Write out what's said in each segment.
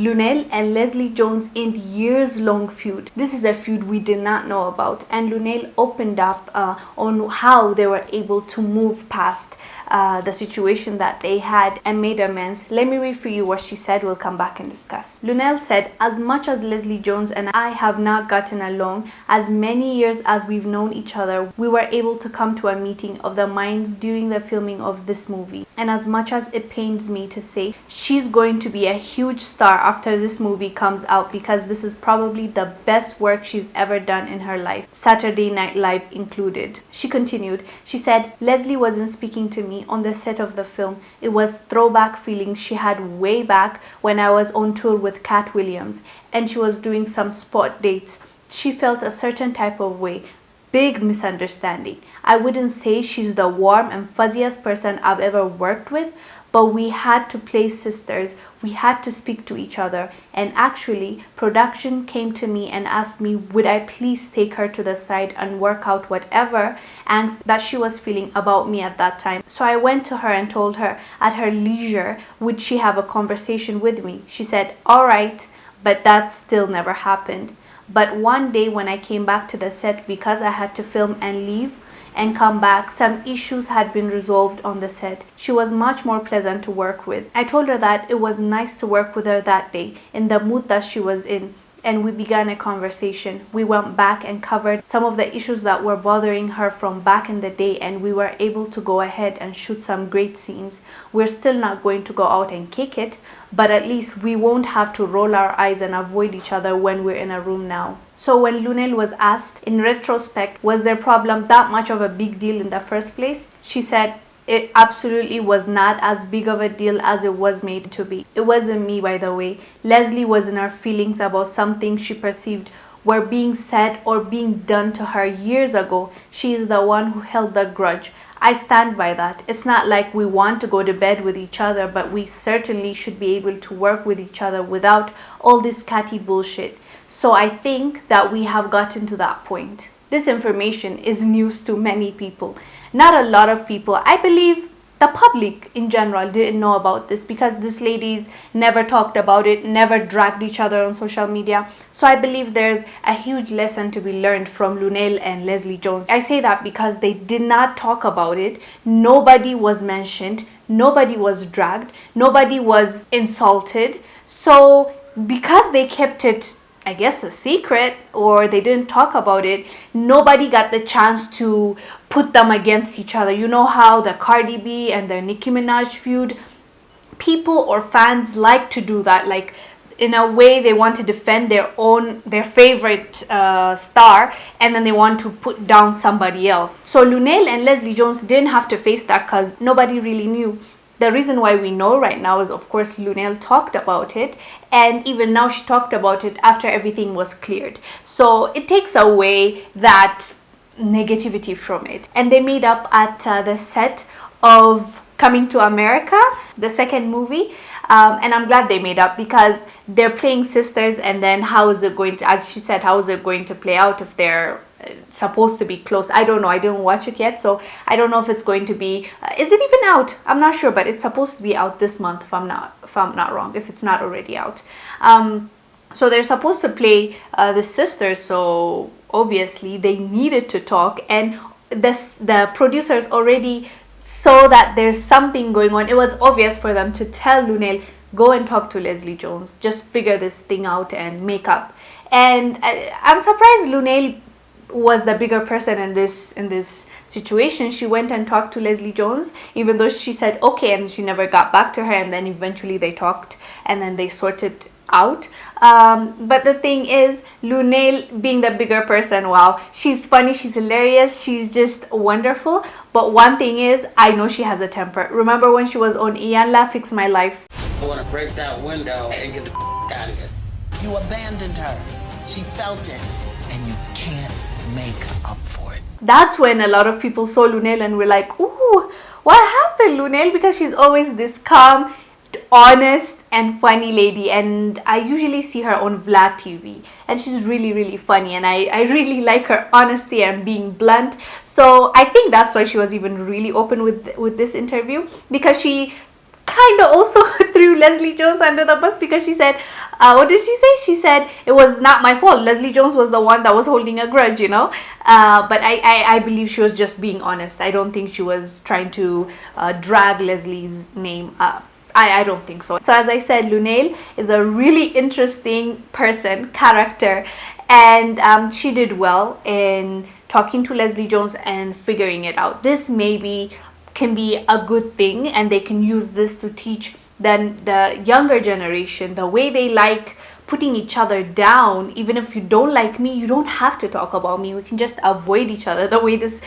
Luenell and Leslie Jones end years-long feud. This is a feud we did not know about, and Luenell opened up on how they were able to move past the situation that they had and made amends. Let me read for you what she said. We'll come back and discuss. Luenell said, "As much as Leslie Jones and I have not gotten along, as many years as we've known each other, we were able to come to a meeting of the minds during the filming of this movie. And as much as it pains me to say, she's going to be a huge star after this movie comes out, because this is probably the best work she's ever done in her life, Saturday Night Live included." She continued, she said, "Leslie wasn't speaking to me on the set of the film. It was throwback feelings she had way back when I was on tour with Cat Williams and she was doing some spot dates. She felt a certain type of way. Big misunderstanding. I wouldn't say she's the warm and fuzziest person I've ever worked with, but we had to play sisters. We had to speak to each other. And actually, production came to me and asked me, would I please take her to the side and work out whatever angst that she was feeling about me at that time. So I went to her and told her at her leisure, would she have a conversation with me? She said, all right, but that still never happened. But one day when I came back to the set, because I had to film and leave and come back, some issues had been resolved on the set. She was much more pleasant to work with. I told her that it was nice to work with her that day, in the mood that she was in, and we began a conversation. We went back and covered some of the issues that were bothering her from back in the day, and we were able to go ahead and shoot some great scenes. We're still not going to go out and kick it, but at least we won't have to roll our eyes and avoid each other when we're in a room now." So when Luenell was asked, in retrospect, was their problem that much of a big deal in the first place? She said, it absolutely was not as big of a deal as it was made to be. It wasn't me, by the way. Leslie was in her feelings about something she perceived were being said or being done to her years ago. She is the one who held the grudge. I stand by that. It's not like we want to go to bed with each other, but we certainly should be able to work with each other without all this catty bullshit. So I think that we have gotten to that point. This information is news to many people. Not a lot of people. I believe the public in general didn't know about this because these ladies never talked about it, never dragged each other on social media. So I believe there's a huge lesson to be learned from Luenell and Leslie Jones. I say that because they did not talk about it. Nobody was mentioned. Nobody was dragged. Nobody was insulted. So because they kept it, I guess, a secret, or they didn't talk about it, nobody got the chance to put them against each other. You know how the Cardi B and the Nicki Minaj feud, people or fans like to do that. Like, in a way, they want to defend their favorite star, and then they want to put down somebody else. So Luenell and Leslie Jones didn't have to face that because nobody really knew. The reason why we know right now is, of course, Luenell talked about it, and even now she talked about it after everything was cleared. So it takes away that negativity from it. And they made up at the set of Coming to America, the second movie. And I'm glad they made up because they're playing sisters, and then how is it going to, as she said, how is it going to play out if they're supposed to be close? I don't know. I didn't watch it yet, so I don't know if it's going to be is it even out? I'm not sure, but it's supposed to be out this month if I'm not wrong, if it's not already out. So they're supposed to play the sisters, so obviously they needed to talk, and the producers already saw that there's something going on. It was obvious for them to tell Luenell, go and talk to Leslie Jones, just figure this thing out and make up. And I'm surprised Luenell was the bigger person in this situation. She went and talked to Leslie Jones, even though she said okay, and she never got back to her, and then eventually they talked and then they sorted out. But the thing is, Luenell being the bigger person, wow, she's funny, she's hilarious, she's just wonderful. But one thing is, I know she has a temper. Remember when she was on Iyanla Fix My Life? I want to break that window and get the out of here. You abandoned her. She felt it, and you can't make up for it. That's when a lot of people saw Luenell and were like, ooh, what happened, Luenell? Because she's always this calm, honest and funny lady, and I usually see her on Vlad TV, and she's really, really funny, and I really like her honesty and being blunt. So I think that's why she was even really open with this interview, because she kind of also threw Leslie Jones under the bus because she said, what did she say? She said it was not my fault. Leslie Jones was the one that was holding a grudge, you know. But I believe she was just being honest. I don't think she was trying to drag Leslie's name up. I don't think so. So as I said, Luenell is a really interesting character, and she did well in talking to Leslie Jones and figuring it out. This maybe can be a good thing, and they can use this to teach then the younger generation the way they like putting each other down. Even if you don't like me, you don't have to talk about me. We can just avoid each other the way this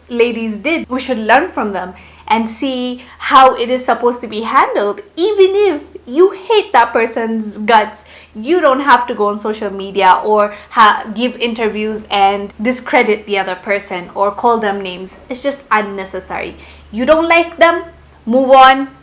ladies did. We should learn from them and see how it is supposed to be handled. Even if you hate that person's guts, you don't have to go on social media or give interviews and discredit the other person or call them names. It's just unnecessary. You don't like them, move on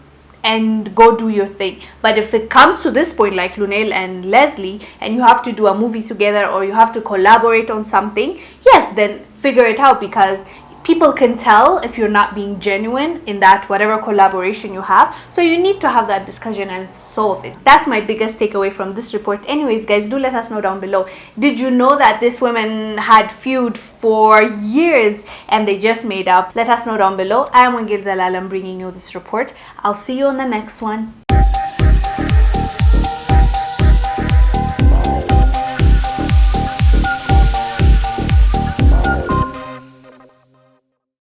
and go do your thing. But if it comes to this point, like Luenell and Leslie, and you have to do a movie together or you have to collaborate on something, yes, then figure it out, because people can tell if you're not being genuine in that whatever collaboration you have. So you need to have that discussion and solve it. That's my biggest takeaway from this report. Anyways, guys, do let us know down below. Did you know that this women had feud for years and they just made up? Let us know down below. I am Wangil Zalalam bringing you this report. I'll see you on the next one.